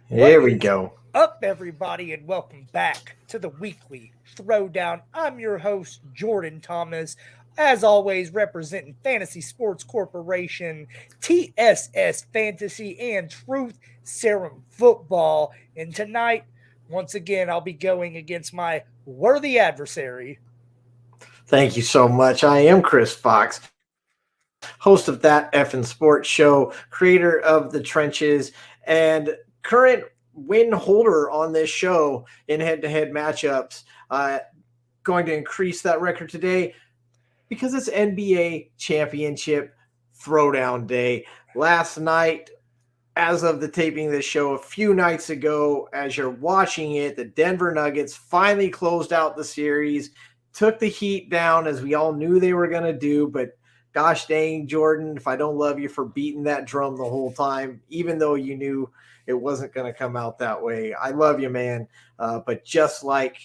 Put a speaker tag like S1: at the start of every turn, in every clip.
S1: There we go.
S2: Up, everybody, and welcome back to the Weekly Throwdown. I'm your host, Jordan Thomas, as always, representing Fantasy Sports Corporation, TSS Fantasy, and Truth Serum Football. And tonight, once again, I'll be going against my worthy adversary.
S1: Thank you so much. I am Chris Fox, host of That Effin' Sports Show, creator of The Trenches, and current win holder on this show in head-to-head matchups. Going to increase that record today because it's NBA Championship Throwdown Day. Last night, as of the taping of this show, a few nights ago, as you're watching it, the Denver Nuggets finally closed out the series, took the Heat down as we all knew they were going to do, but gosh dang, Jordan, if I don't love you for beating that drum the whole time, even though you knew it wasn't going to come out that way. I love you, man. But just like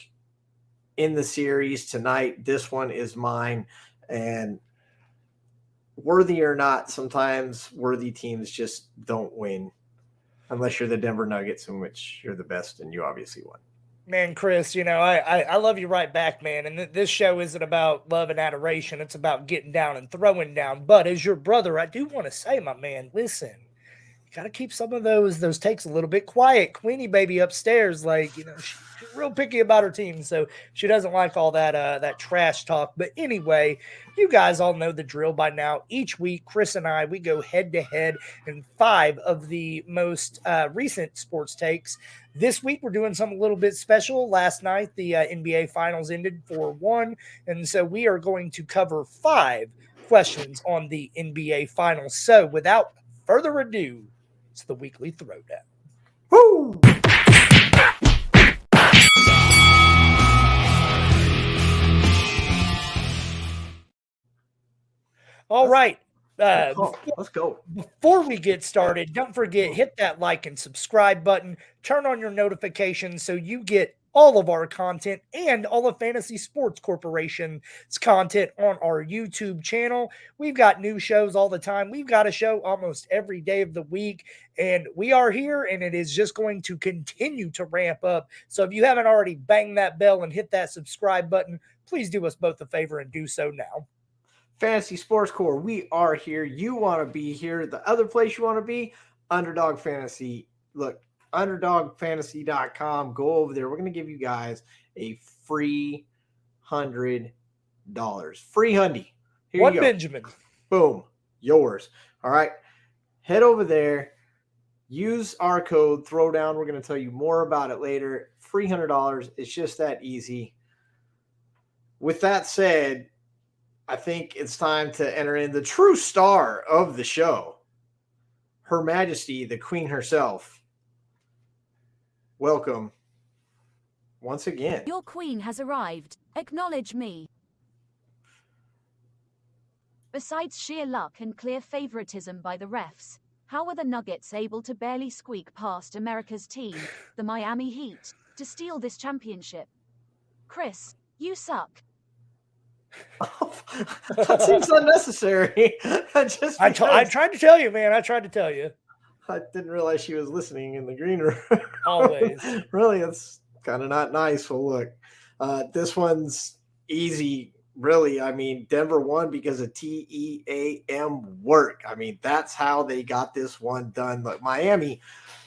S1: in the series tonight, this one is mine. And worthy or not, sometimes worthy teams just don't win unless you're the Denver Nuggets, in which you're the best, and you obviously won.
S2: Man, Chris, you know, I love you right back, man. And this show isn't about love and adoration. It's about getting down and throwing down. But as your brother, I do want to say, my man, listen, you got to keep some of those takes a little bit quiet. Queenie baby upstairs, like, you know, she's real picky about her team, so she doesn't like all that trash talk. But anyway, you guys all know the drill by now. Each week, Chris and I, we go head-to-head in 5 of the most recent sports takes. This week, we're doing something a little bit special. Last night, the NBA Finals ended 4-1, and so we are going to cover 5 questions on the NBA Finals. So without further ado, it's the Weekly Throwdown.
S1: Woo!
S2: All right.
S1: Let's go.
S2: Before we get started, don't forget, hit that like and subscribe button. Turn on your notifications so you get all of our content and all of Fantasy Sports Corporation's content on our YouTube channel. We've got new shows all the time. We've got a show almost every day of the week, and we are here, and it is just going to continue to ramp up. So if you haven't already banged that bell and hit that subscribe button, please do us both a favor and do so now.
S1: Fantasy Sports Core, we are here. You want to be here. The other place you want to be, Underdog Fantasy. Look, underdogfantasy.com. Go over there. We're going to give you guys a free $100. Free hundy. Here
S2: One
S1: you go.
S2: Benjamin.
S1: Boom. Yours. All right. Head over there. Use our code Throwdown. We're going to tell you more about it later. Free $100. It's just that easy. With that said, I think it's time to enter in the true star of the show, Her Majesty, the Queen herself. Welcome once again.
S3: Your queen has arrived. Acknowledge me. Besides sheer luck and clear favoritism by the refs, how were the Nuggets able to barely squeak past America's team, the Miami Heat, to steal this championship? Chris, you suck.
S1: Oh, that seems unnecessary.
S2: I tried to tell you, man. I tried to tell you.
S1: I didn't realize she was listening in the green room.
S2: Always.
S1: Really, it's kind of not nice. Well, look, this one's easy, really. I mean, Denver won because of TEAM work. I mean, that's how they got this one done. Look, Miami,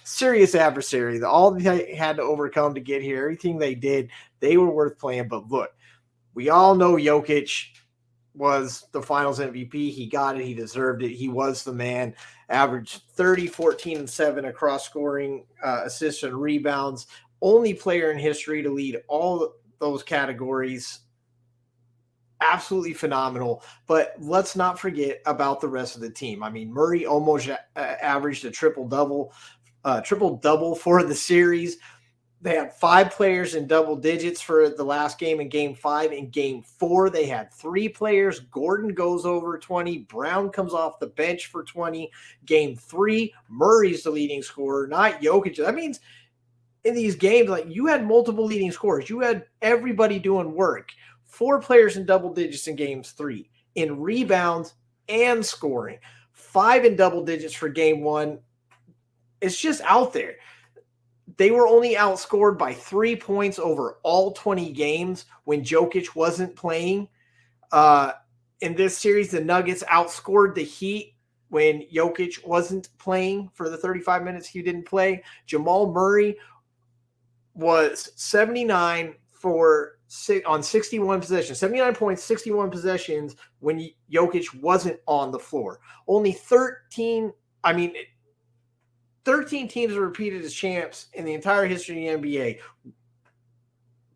S1: serious adversary. All they had to overcome to get here, everything they did, they were worth playing. But look, we all know Jokic was the finals MVP. He got it. He deserved it. He was the man. Averaged 30, 14, and 7 across scoring, assists, and rebounds. Only player in history to lead all those categories absolutely phenomenal. But let's not forget about the rest of the team. I mean, Murray almost averaged a triple-double for the series. They had 5 players in double digits for the last game in game 5. In game 4, they had 3 players. Gordon goes over 20. Brown comes off the bench for 20. Game 3, Murray's the leading scorer, not Jokic. That means in these games, like, you had multiple leading scorers. You had everybody doing work. 4 players in double digits in games 3, in rebounds and scoring. 5 in double digits for game 1. It's just out there. They were only outscored by 3 points over all 20 games when Jokic wasn't playing. In this series, the Nuggets outscored the Heat when Jokic wasn't playing for the 35 minutes he didn't play. Jamal Murray was 79 on 61 possessions, 79 points, 61 possessions when Jokic wasn't on the floor. Only 13 teams are repeated as champs in the entire history of the NBA.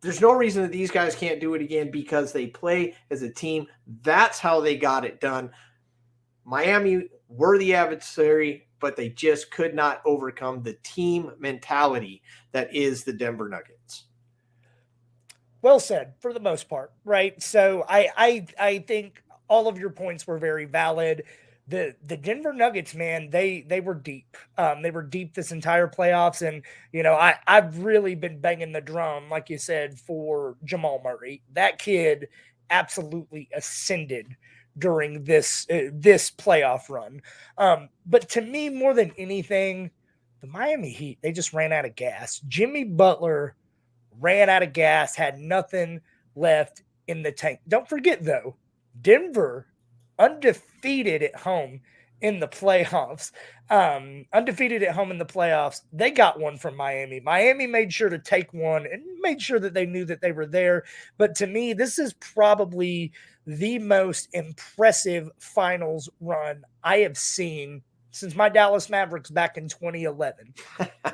S1: There's no reason that these guys can't do it again because they play as a team. That's how they got it done. Miami were the adversary, but they just could not overcome the team mentality that is the Denver Nuggets.
S2: Well said, for the most part, right? So I think all of your points were very valid. The Denver Nuggets, man, they were deep. They were deep this entire playoffs. And, I've really been banging the drum, like you said, for Jamal Murray. That kid absolutely ascended during this playoff run. But to me, more than anything, the Miami Heat, they just ran out of gas. Jimmy Butler ran out of gas, had nothing left in the tank. Don't forget, though, Denver undefeated at home in the playoffs. They got one from Miami. Miami made sure to take one and made sure that they knew that they were there. But to me, this is probably the most impressive finals run I have seen since my Dallas Mavericks back in 2011.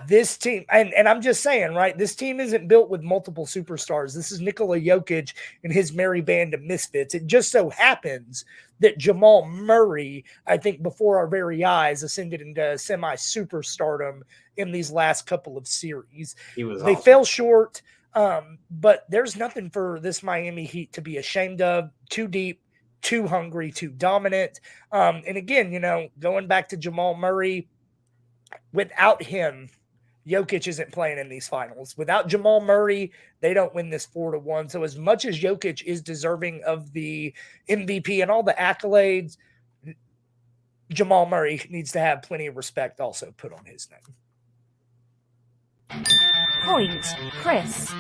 S2: This team, and I'm just saying, right, this team isn't built with multiple superstars. This is Nikola Jokic and his merry band of misfits. It just so happens that Jamal Murray, I think before our very eyes, ascended into semi-superstardom in these last couple of series. They fell short, but there's nothing for this Miami Heat to be ashamed of. Too deep, too hungry, too dominant. And again, going back to Jamal Murray, without him, Jokic isn't playing in these finals. Without Jamal Murray, they don't win this 4-1. So as much as Jokic is deserving of the MVP and all the accolades, Jamal Murray needs to have plenty of respect also put on his name.
S3: Point, Chris.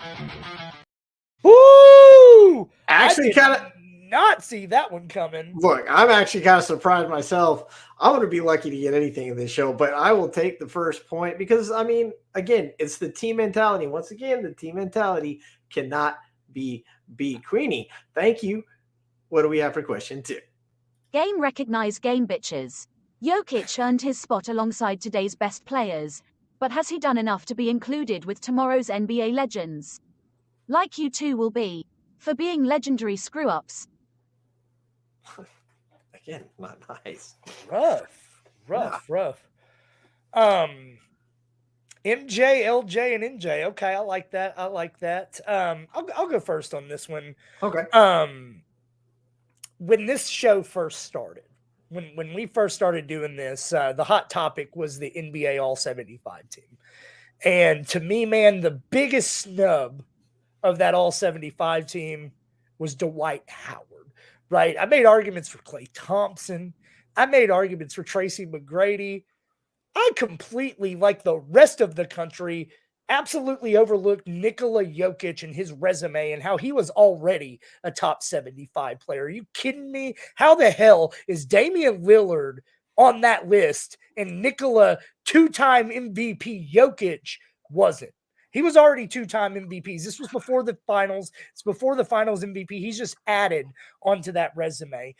S2: Woo!
S1: Actually, kind of
S2: not see that one coming.
S1: Look, I'm actually kind of surprised myself. I'm going to be lucky to get anything in this show, but I will take the first point because, again, it's the team mentality. Once again, the team mentality cannot be beat. Queenie, thank you. What do we have for question 2?
S3: Game recognized game bitches. Jokic earned his spot alongside today's best players, but has he done enough to be included with tomorrow's NBA legends? Like you two will be, for being legendary screw-ups.
S1: Again, not nice.
S2: Rough. MJ, LJ, and NJ. Okay, I like that. I'll go first on this one.
S1: Okay.
S2: When this show first started, when we first started doing this, the hot topic was the NBA All-75 team. And to me, man, the biggest snub of that All-75 team was Dwight Howard. Right? I made arguments for Klay Thompson. I made arguments for Tracy McGrady. I completely, like the rest of the country, absolutely overlooked Nikola Jokic and his resume and how he was already a top 75 player. Are you kidding me? How the hell is Damian Lillard on that list and Nikola, 2-time MVP Jokic, wasn't? He was already 2-time MVPs. This was before the finals. It's before the finals MVP. He's just added onto that resume.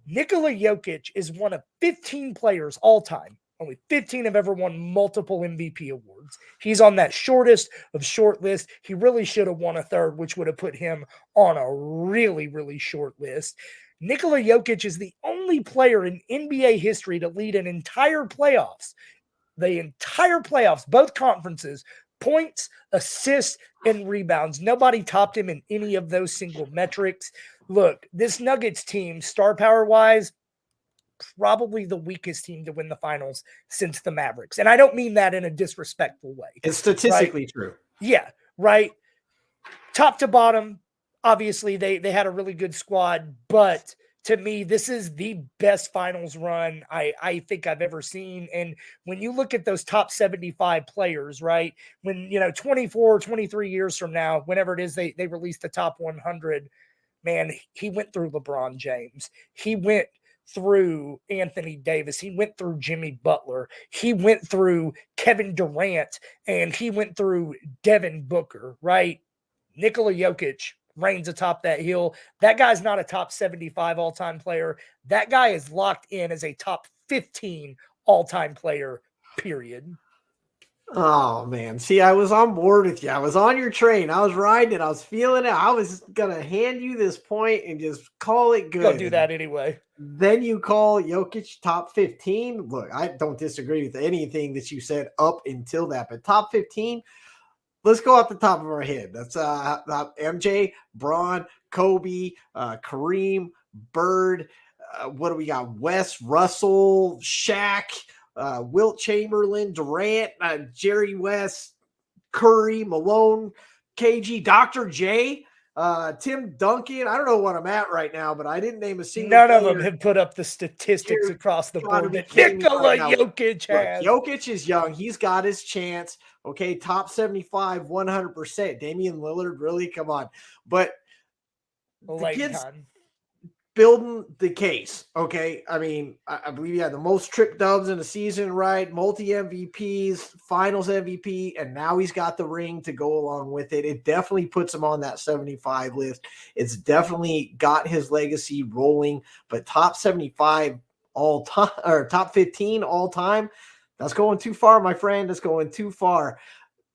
S2: Nikola Jokic is one of 15 players all time Only 15 have ever won multiple MVP awards. He's on that shortest of short list. He really should have won a third, which would have put him on a really, really short list. Nikola Jokic is the only player in NBA history to lead an entire playoffs, both conferences, points, assists, and rebounds. Nobody topped him in any of those single metrics. Look, this Nuggets team, star power-wise, probably the weakest team to win the finals since the Mavericks. And I don't mean that in a disrespectful way.
S1: It's statistically true.
S2: Yeah, right. Top to bottom, obviously they had a really good squad, but to me, this is the best finals run I think I've ever seen. And when you look at those top 75 players, right, when, 24, 23 years from now, whenever it is they release the top 100, man, he went through LeBron James. He went through Anthony Davis. He went through Jimmy Butler. He went through Kevin Durant, and he went through Devin Booker, right? Nikola Jokic reigns atop that hill. That guy's not a top 75 all-time player. That guy is locked in as a top 15 all-time player, period.
S1: Oh, man. See, I was on board with you. I was on your train. I was riding it. I was feeling it. I was going to hand you this point and just call it good.
S2: Go do that anyway.
S1: Then you call Jokic top 15. Look, I don't disagree with anything that you said up until that, but top 15, let's go off the top of our head. That's MJ, Braun, Kobe, Kareem, Bird. What do we got? West, Russell, Shaq, Wilt Chamberlain, Durant, Jerry West, Curry, Malone, KG, Dr. J, Tim Duncan. I don't know what I'm at right now, but I didn't name a single
S2: None of
S1: player.
S2: them have put up the statistics across the board that Nikola Jokic has.
S1: Look, Jokic is young. He's got his chance. Okay, top 75, 100%. Damian Lillard, really? Come on. But the kid's building the case, okay? I mean, I believe he had the most trick dubs in a season, right? Multi-MVPs, finals MVP, and now he's got the ring to go along with it. It definitely puts him on that 75 list. It's definitely got his legacy rolling, but top 75 all time, or top 15 all time, that's going too far, my friend. That's going too far.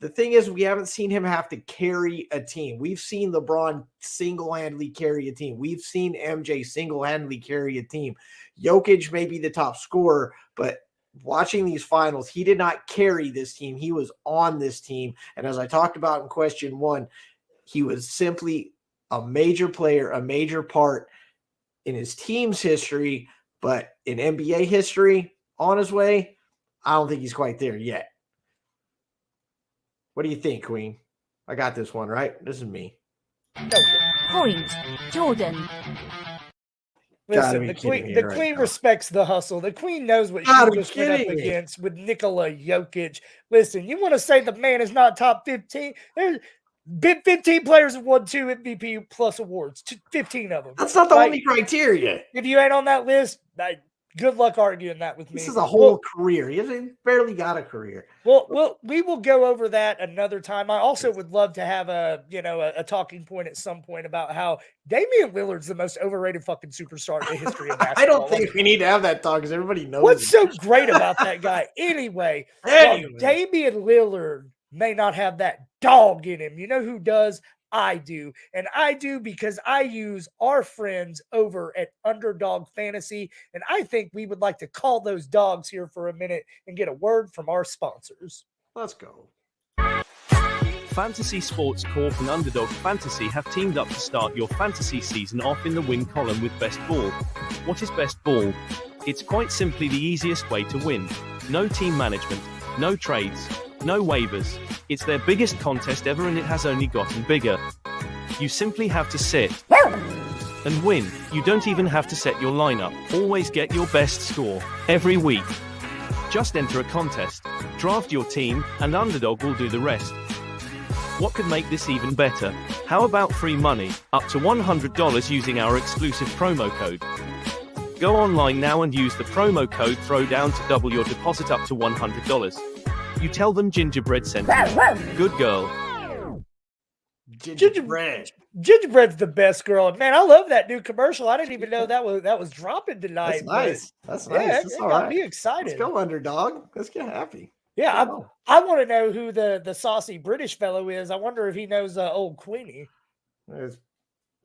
S1: The thing is, we haven't seen him have to carry a team. We've seen LeBron single-handedly carry a team. We've seen MJ single-handedly carry a team. Jokic may be the top scorer, but watching these finals, he did not carry this team. He was on this team. And as I talked about in question one, he was simply a major player, a major part in his team's history, but in NBA history, on his way, I don't think he's quite there yet. What do you think, Queen? I got this one, right? This is me.
S3: Point, Jordan.
S2: Listen, the queen respects the hustle. The queen knows what she just went up against with Nikola Jokic. Listen, you want to say the man is not top 15? There's 15 players have won 2 MVP plus awards, 15 of them.
S1: That's not the only criteria.
S2: If you ain't on that list, good luck arguing that with me.
S1: This is a whole career. He hasn't barely got a career.
S2: Well, we will go over that another time. I also would love to have a talking point at some point about how Damian Lillard's the most overrated fucking superstar in the history of basketball.
S1: I don't think we need to have that talk because everybody knows.
S2: What's so great about that guy? Anyway, Damian Lillard may not have that dog in him. You know who does? I do. And I do because I use our friends over at Underdog Fantasy. And I think we would like to call those dogs here for a minute and get a word from our sponsors.
S1: Let's go.
S4: Fantasy Sports Corp and Underdog Fantasy have teamed up to start your fantasy season off in the win column with Best Ball. What is Best Ball? It's quite simply the easiest way to win. No team management, no trades, no waivers. It's their biggest contest ever and it has only gotten bigger. You simply have to sit and win. You don't even have to set your lineup. Always get your best score every week. Just enter a contest, draft your team, and Underdog will do the rest. What could make this even better? How about free money, up to $100 using our exclusive promo code? Go online now and use the promo code THROWDOWN to double your deposit up to $100. You tell them Gingerbread sent you. Good girl.
S1: Gingerbread.
S2: Gingerbread's the best girl. And man, I love that new commercial. I didn't even know that was dropping tonight.
S1: That's nice. That's
S2: Yeah,
S1: nice. That's
S2: it
S1: all
S2: got
S1: right.
S2: me
S1: Let's
S2: excited.
S1: go, underdog. Let's get happy.
S2: Yeah,
S1: Go.
S2: I want to know who the saucy British fellow is. I wonder if he knows old Queenie.
S1: There's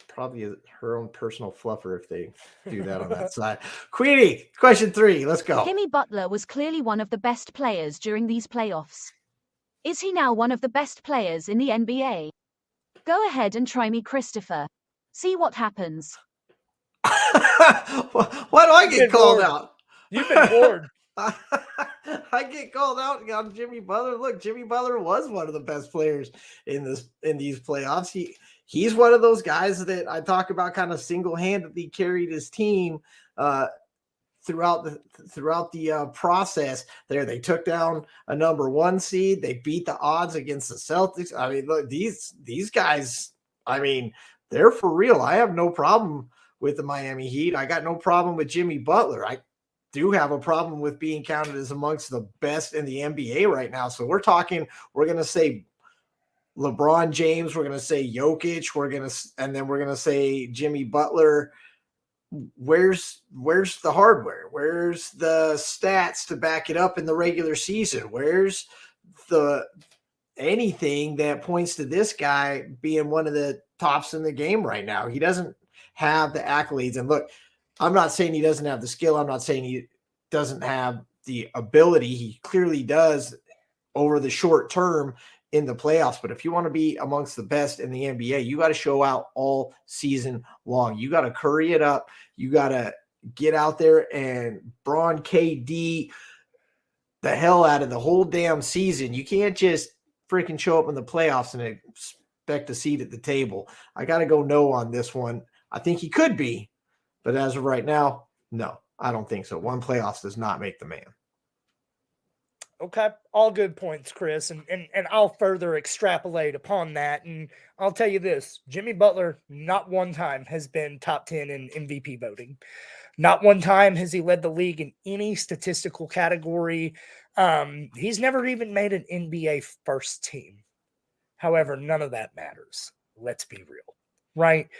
S1: probably her own personal fluffer if they do that on that side. Queenie, question 3. Let's go.
S3: Jimmy Butler was clearly one of the best players during these playoffs. Is he now one of the best players in the NBA? Go ahead and try me, Christopher. See what happens.
S1: Why do I get called out?
S2: You've been bored.
S1: I get called out on Jimmy Butler. Look, Jimmy Butler was one of the best players in these playoffs. He's one of those guys that I talk about kind of single-handedly carried his team throughout the process there. They took down a number 1 seed. They beat the odds against the Celtics. I mean, look, these guys, I mean, they're for real. I have no problem with the Miami Heat. I got no problem with Jimmy Butler. I do have a problem with being counted as amongst the best in the NBA right now. So we're going to say LeBron James, we're going to say Jokic, and then we're going to say Jimmy Butler. Where's the hardware? Where's the stats to back it up in the regular season? Where's anything that points to this guy being one of the tops in the game right now? He doesn't have the accolades. And look, I'm not saying he doesn't have the skill. I'm not saying he doesn't have the ability. He clearly does over the short term in the playoffs. But if you want to be amongst the best in the NBA, you got to show out all season long. You got to curry it up. You got to get out there and Braun KD the hell out of the whole damn season. You can't just freaking show up in the playoffs and expect a seat at the table. I got to go no on this one. I think he could be, but as of right now, no, I don't think so. One playoffs does not make the man.
S2: Okay, all good points, Chris, and I'll further extrapolate upon that, and I'll tell you this: Jimmy Butler, not one time has been top 10 in MVP voting. Not one time has he led the league in any statistical category. He's never even made an NBA first team. However, none of that matters. Let's be real, right?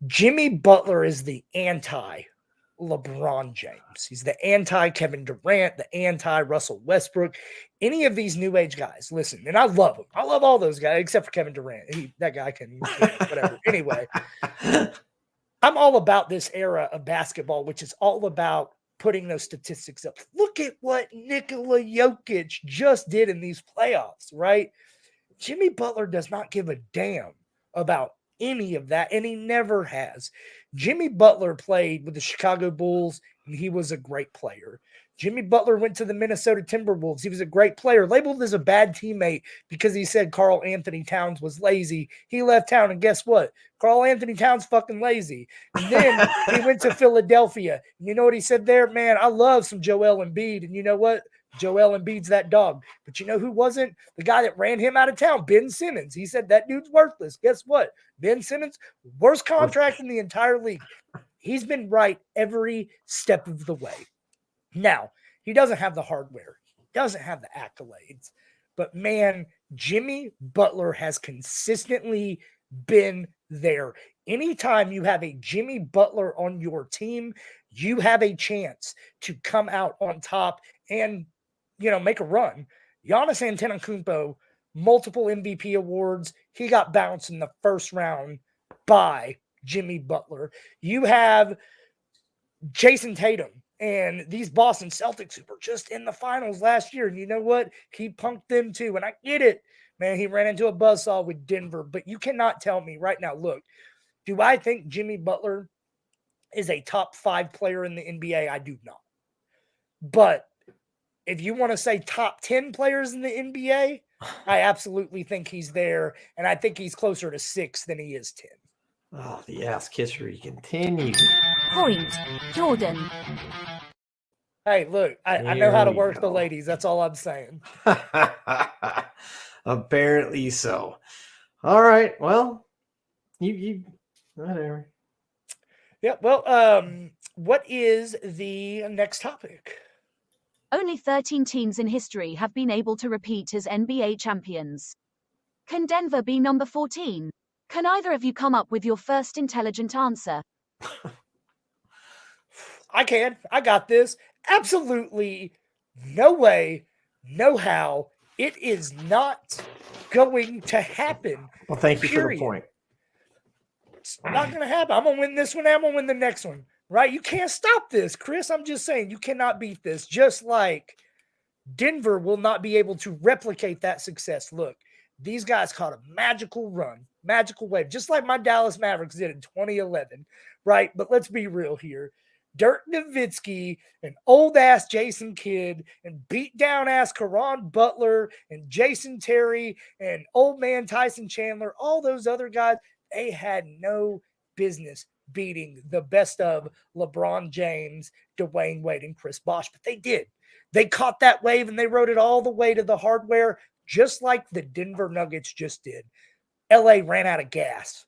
S2: Jimmy Butler is the anti-LeBron James. He's the anti-Kevin Durant, the anti-Russell Westbrook, any of these new age guys. Listen, and I love them. I love all those guys except for Kevin Durant. That guy can, whatever. Anyway, I'm all about this era of basketball, which is all about putting those statistics up. Look at what Nikola Jokic just did in these playoffs, right? Jimmy Butler does not give a damn about any of that, and he never has. Jimmy Butler played with the Chicago Bulls, and he was a great player. Jimmy Butler went to the Minnesota Timberwolves. He was a great player, labeled as a bad teammate because he said Karl Anthony Towns was lazy. He left town, and guess what? Karl Anthony Towns fucking lazy. And then he went to Philadelphia. And you know what he said there? Man, I love some Joel Embiid. And you know what? Joel Embiid's that dog. But you know who wasn't? The guy that ran him out of town, Ben Simmons. He said that dude's worthless. Guess what? Ben Simmons, worst contract in the entire league. He's been right every step of the way. Now, he doesn't have the hardware. He doesn't have the accolades. But man, Jimmy Butler has consistently been there. Anytime you have a Jimmy Butler on your team, you have a chance to come out on top and, make a run. Giannis Antetokounmpo, multiple MVP awards. He got bounced in the first round by Jimmy Butler. You have Jason Tatum and these Boston Celtics who were just in the finals last year. And you know what? He punked them too. And I get it. Man, he ran into a buzzsaw with Denver. But you cannot tell me right now, look, do I think Jimmy Butler is a top 5 player in the NBA? I do not. But if you want to say top 10 players in the NBA, I absolutely think he's there. And I think he's closer to 6 than he is 10.
S1: Oh, the ass kissery continues.
S3: Point, Jordan.
S2: Hey, look, I know how to work the ladies. That's all I'm saying.
S1: Apparently so. All right. Well, you whatever.
S2: Yeah. Well, what is the next topic?
S3: Only 13 teams in history have been able to repeat as NBA champions. Can Denver be number 14? Can either of you come up with your first intelligent answer?
S2: I can. I got this. Absolutely no way, no how. It is not going to happen.
S1: Well, thank you for the
S2: Period.
S1: point.
S2: It's not going to happen. I'm going to win this one. I'm going to win the next one. Right? You can't stop this, Chris. I'm just saying you cannot beat this. Just like Denver will not be able to replicate that success. Look, these guys caught a magical run, magical wave, just like my Dallas Mavericks did in 2011, right? But let's be real here. Dirk Nowitzki and old-ass Jason Kidd and beat-down-ass Caron Butler and Jason Terry and old man Tyson Chandler, all those other guys, they had no business beating the best of LeBron James, Dwayne Wade, and Chris Bosh, but they did. They caught that wave and they rode it all the way to the hardware, just like the Denver Nuggets just did. LA ran out of gas.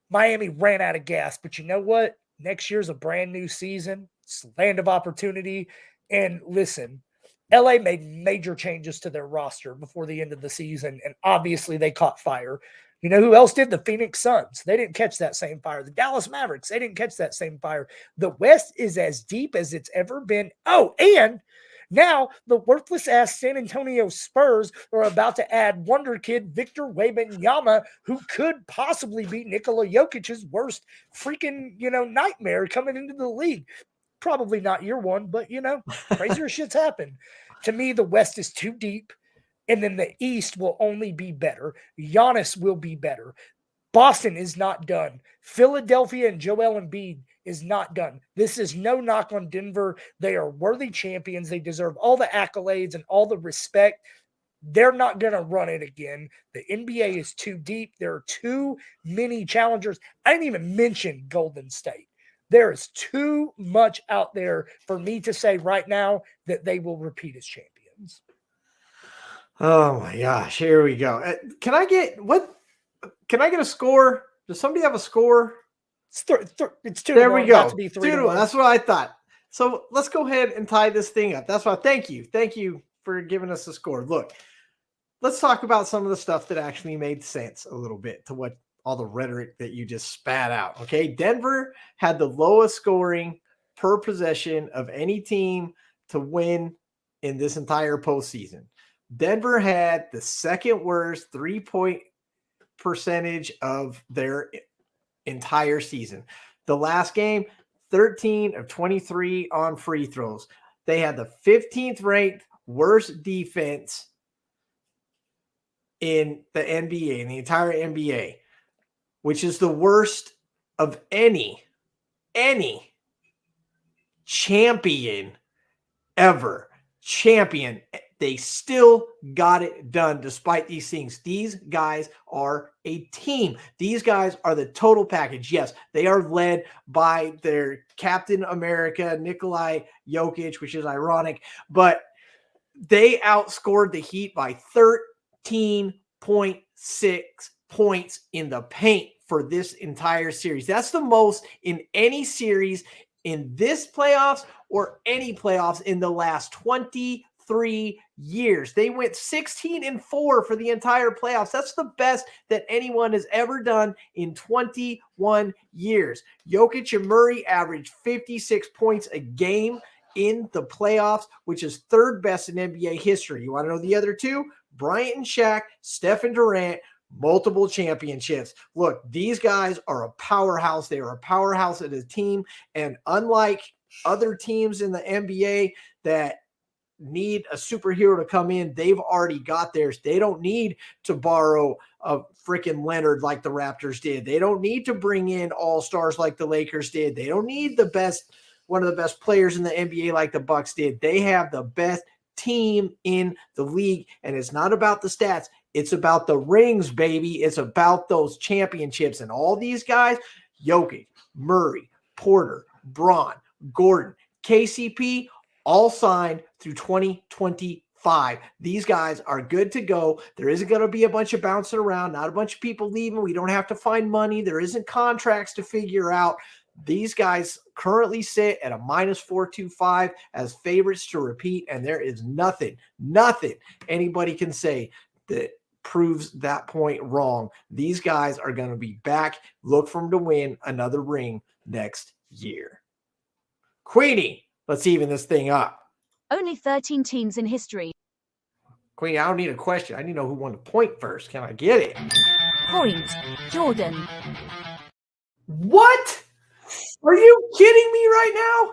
S2: Miami ran out of gas. But you know what? Next year's a brand new season. It's a land of opportunity. And listen, LA made major changes to their roster before the end of the season. And obviously they caught fire. You know who else did? The Phoenix Suns. They didn't catch that same fire. The Dallas Mavericks, they didn't catch that same fire. The West is as deep as it's ever been. Oh, and now the worthless-ass San Antonio Spurs are about to add wonder kid Victor Wembanyama, who could possibly be Nikola Jokic's worst freaking, nightmare coming into the league. Probably not year one, but, crazier shit's happen. To me, the West is too deep, and then the East will only be better. Giannis will be better. Boston is not done. Philadelphia and Joel Embiid is not done. This is no knock on Denver. They are worthy champions. They deserve all the accolades and all the respect. They're not going to run it again. The NBA is too deep. There are too many challengers. I didn't even mention Golden State. There is too much out there for me to say right now that they will repeat as champions.
S1: Oh my gosh, here we go. Can I get a score? Does somebody have a score?
S2: It's 2
S1: There we go.
S2: About to be 3-1.
S1: That's what I thought. So let's go ahead and tie this thing up. That's why. Thank you for giving us a score. Look, let's talk about some of the stuff that actually made sense a little bit to what all the rhetoric that you just spat out. Okay, Denver had the lowest scoring per possession of any team to win in this entire postseason. Denver had the second worst 3-point percentage of their entire season. The last game, 13 of 23 on free throws. They had the 15th ranked worst defense in the NBA, in the entire NBA, which is the worst of any champion ever. Champion. They still got it done despite these things. These guys are a team. These guys are the total package. Yes, they are led by their Captain America, Nikola Jokic, which is ironic, but they outscored the Heat by 13.6 points in the paint for this entire series. That's the most in any series in this playoffs or any playoffs in the last 23 years. They went 16-4 for the entire playoffs. That's the best that anyone has ever done in 21 years. Jokic and Murray averaged 56 points a game in the playoffs, which is third best in NBA history. You want to know the other two? Bryant and Shaq, Steph and Durant, multiple championships. Look, these guys are a powerhouse. They are a powerhouse as a team. And unlike other teams in the NBA that need a superhero to come in, they've already got theirs. They don't need to borrow a freaking Leonard like the Raptors did. They don't need to bring in all-stars like the Lakers did. They don't need one of the best players in the NBA like the Bucks did. They have the best team in the league, and it's not about the stats. It's about the rings, baby. It's about those championships. And all these guys, Jokic, Murray, Porter, Braun, Gordon, KCP, all signed through 2025. These guys are good to go. There isn't going to be a bunch of bouncing around, not a bunch of people leaving. We don't have to find money. There isn't contracts to figure out. These guys currently sit at a -425 as favorites to repeat, and there is nothing anybody can say that proves that point wrong. These guys are going to be back. Look for them to win another ring next year. Queenie, let's even this thing up.
S3: Only 13 teams in history.
S1: Queenie, I don't need a question. I need to know who won the point first. Can I get it?
S3: Point, Jordan.
S1: What? Are you kidding me right now?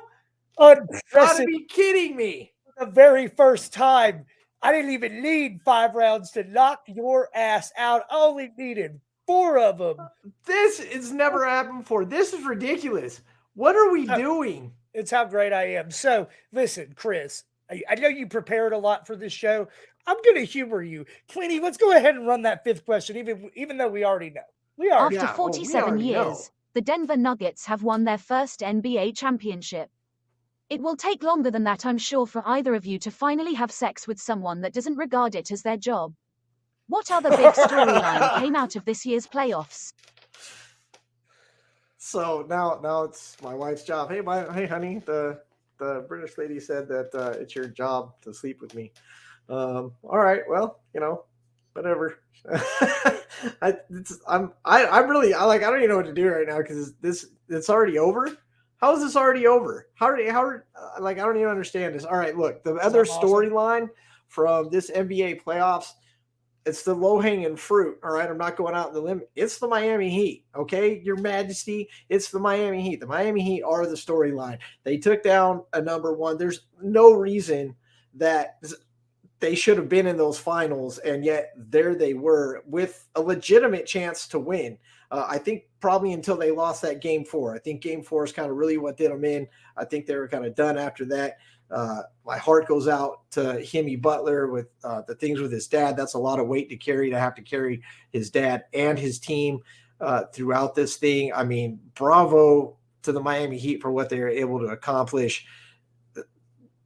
S1: Gotta
S2: Unprecedented.
S1: be kidding me.
S2: The very first time. I didn't even need 5 rounds to knock your ass out. I only needed 4 of them.
S1: This has never happened before. This is ridiculous. What are we doing?
S2: It's how great I am. So, listen, Chris, I know you prepared a lot for this show. I'm going to humor you. Queenie, let's go ahead and run that 5th question, even though we already know. We already
S3: After
S1: Yeah,
S3: 47
S1: already
S3: years,
S1: know.
S3: the Denver Nuggets have won their first NBA championship. It will take longer than that, I'm sure, for either of you to finally have sex with someone that doesn't regard it as their job. What other big storyline came out of this year's playoffs?
S1: So now it's my wife's job. Hey, honey, the British lady said that it's your job to sleep with me. All right, well, whatever. I don't even know what to do right now because it's already over. How is this already over? I don't even understand this. All right, look, the other storyline from this NBA playoffs, it's the low-hanging fruit. All right, I'm not going out in the limb. It's the Miami Heat, okay? Your Majesty, it's the Miami Heat. The Miami Heat are the storyline. They took down a number 1. There's no reason that they should have been in those finals, and yet there they were with a legitimate chance to win. I think probably until they lost that game 4. I think game 4 is kind of really what did them in. I think they were kind of done after that. My heart goes out to Himmy Butler with the things with his dad. That's a lot of weight to have to carry his dad and his team throughout this thing. I mean, bravo to the Miami Heat for what they were able to accomplish.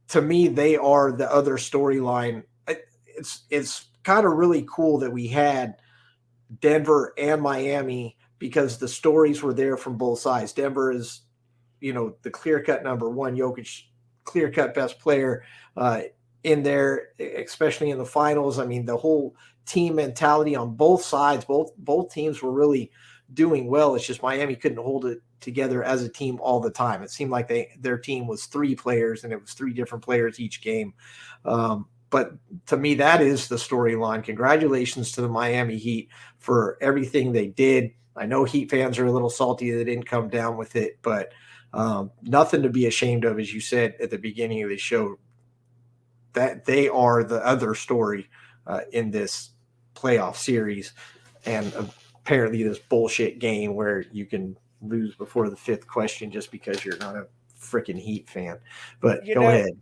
S1: To me, they are the other storyline. It's kind of really cool that we had Denver and Miami because the stories were there from both sides. Denver is, the clear-cut number 1, Jokic, clear-cut best player in there, especially in the finals. I mean, the whole team mentality on both sides, both teams were really doing well. It's just Miami couldn't hold it together as a team all the time. It seemed like their team was 3 players and it was 3 different players each game. But to me, that is the storyline. Congratulations to the Miami Heat for everything they did. I know Heat fans are a little salty they didn't come down with it, but nothing to be ashamed of, as you said at the beginning of the show, that they are the other story in this playoff series. And apparently this bullshit game where you can lose before the 5th question just because you're not a freaking Heat fan. But go ahead.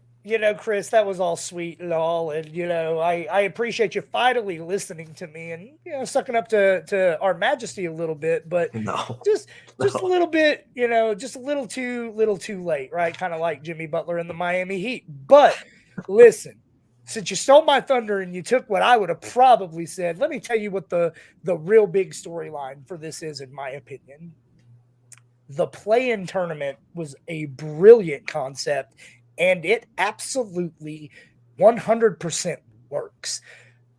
S2: Chris, that was all sweet and all. And, I appreciate you finally listening to me and, sucking up to our Majesty a little bit, but just a little bit, just a little too late, right? Kind of like Jimmy Butler and the Miami Heat. But listen, since you stole my thunder and you took what I would have probably said, let me tell you what the real big storyline for this is, in my opinion. The play-in tournament was a brilliant concept, and it absolutely 100% works,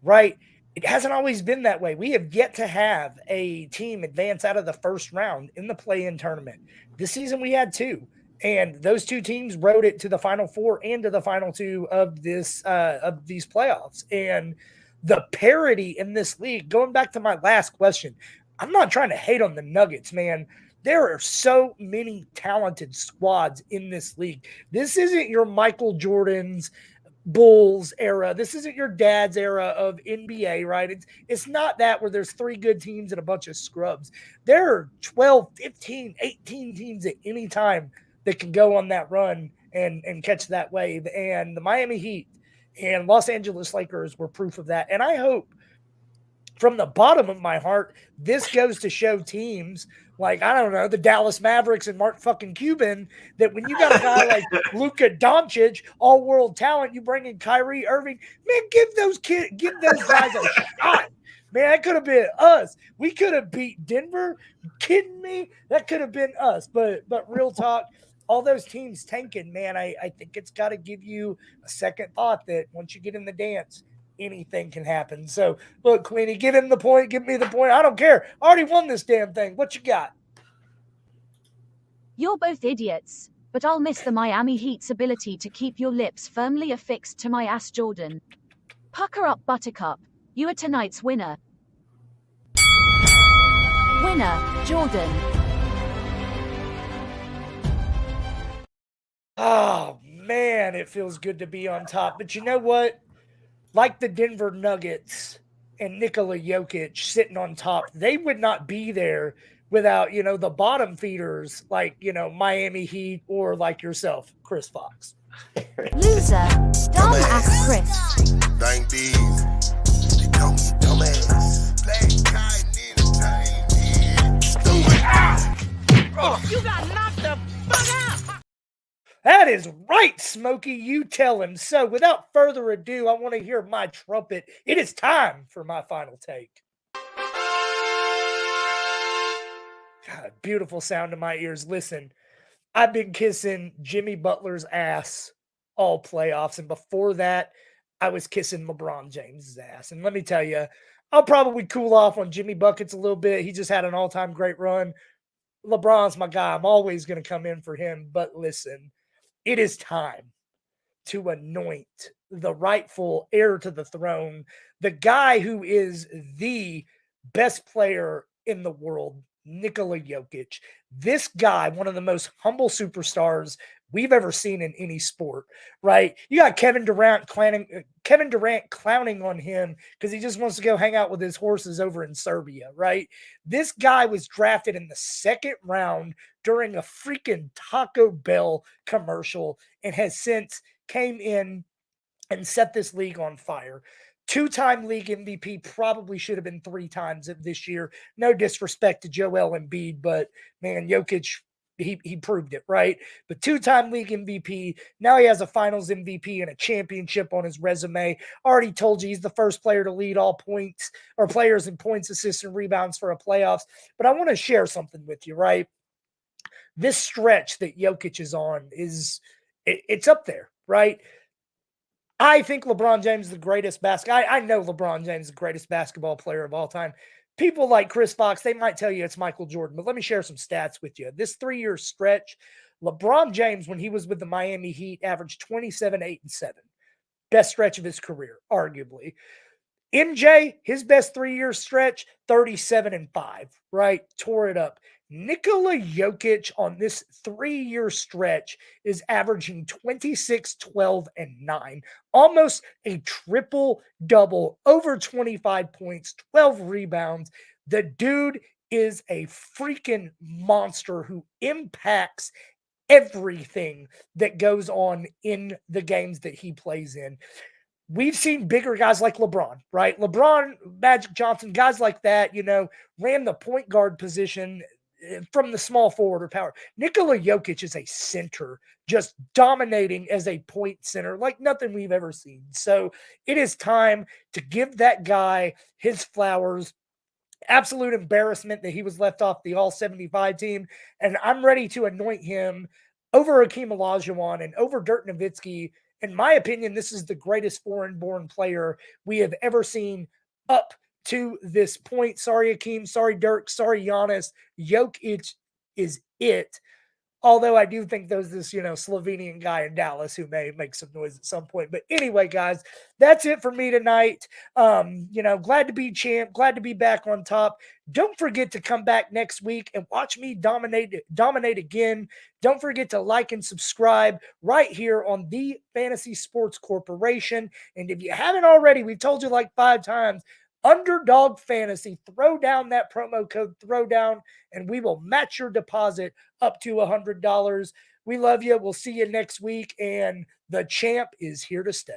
S2: right? It hasn't always been that way. We have yet to have a team advance out of the first round in the play-in tournament. This season we had 2, and those 2 teams rode it to the Final 4 and to the Final 2 of these playoffs. And the parity in this league, going back to my last question, I'm not trying to hate on the Nuggets, man. There are so many talented squads in this league. This isn't your Michael Jordan's Bulls era. This isn't your dad's era of NBA, right? It's not that where there's 3 good teams and a bunch of scrubs. There are 12, 15, 18 teams at any time that can go on that run and catch that wave. And the Miami Heat and Los Angeles Lakers were proof of that. And I hope from the bottom of my heart, this goes to show teams like, I don't know, the Dallas Mavericks and Mark fucking Cuban, that when you got a guy like Luka Doncic, all-world talent, you bring in Kyrie Irving, man, give those guys a shot. Man, that could have been us. We could have beat Denver. You kidding me? That could have been us. But real talk, all those teams tanking, man, I think it's got to give you a second thought that once you get in the dance, anything can happen. So, look, Queenie, give him the point. Give me the point. I don't care. I already won this damn thing. What you got?
S3: You're both idiots, but I'll miss the Miami Heat's ability to keep your lips firmly affixed to my ass, Jordan. Pucker up, Buttercup. You are tonight's winner. Winner, Jordan.
S2: Oh, man, it feels good to be on top. But you know what? Like the Denver Nuggets and Nikola Jokic sitting on top, they would not be there without, the bottom feeders like, Miami Heat or like yourself, Chris Fox.
S3: Loser. Dumb ass Chris.
S5: Thank these. They call me dumbass. Black cotton.
S6: You got knocked the fuck out.
S2: That is right, Smokey. You tell him. So without further ado, I want to hear my trumpet. It is time for my final take. God, beautiful sound in my ears. Listen, I've been kissing Jimmy Butler's ass all playoffs. And before that, I was kissing LeBron James's ass. And let me tell you, I'll probably cool off on Jimmy Buckets a little bit. He just had an all-time great run. LeBron's my guy. I'm always going to come in for him. But listen, it is time to anoint the rightful heir to the throne, the guy who is the best player in the world, Nikola Jokic. This guy, one of the most humble superstars we've ever seen in any sport, right? You got Kevin Durant clowning on him because he just wants to go hang out with his horses over in Serbia, right? This guy was drafted in the second round during a freaking Taco Bell commercial and has since came in and set this league on fire. Two-time league MVP, probably should have been 3 times this year. No disrespect to Joel Embiid, but man, Jokic, he proved it, right? But 2-time league MVP. Now he has a finals MVP and a championship on his resume. Already told you he's the first player to lead all points or players in points, assists, and rebounds for a playoffs. But I want to share something with you, right? This stretch that Jokic is on it's up there, right? I think LeBron James is the greatest I know LeBron James is the greatest basketball player of all time. People like Chris Fox, they might tell you it's Michael Jordan, but let me share some stats with you. This 3-year stretch, LeBron James, when he was with the Miami Heat, averaged 27, 8, and 7. Best stretch of his career, arguably. MJ, his best 3-year stretch, 37 and 5, right? Tore it up. Nikola Jokic on this 3-year stretch is averaging 26, 12, and 9. Almost a triple-double, over 25 points, 12 rebounds. The dude is a freaking monster who impacts everything that goes on in the games that he plays in. We've seen bigger guys like LeBron, right? LeBron, Magic Johnson, guys like that, ran the point guard position from the small forward or power. Nikola Jokic is a center, just dominating as a point center like nothing we've ever seen. So it is time to give that guy his flowers. Absolute embarrassment that he was left off the All-75 team. And I'm ready to anoint him over Hakeem Olajuwon and over Dirk Nowitzki. In my opinion, this is the greatest foreign-born player we have ever seen up to this point. Sorry, Hakeem. Sorry, Dirk. Sorry, Giannis. Jokic is it. Although I do think there's this, Slovenian guy in Dallas who may make some noise at some point. But anyway, guys, that's it for me tonight. Glad to be champ. Glad to be back on top. Don't forget to come back next week and watch me dominate again. Don't forget to like and subscribe right here on the Fantasy Sports Corporation. And if you haven't already, we've told you like 5 times, Underdog Fantasy, throw down that promo code Throwdown, and we will match your deposit up to $100. We love you. We'll see you next week, and the champ is here to stay.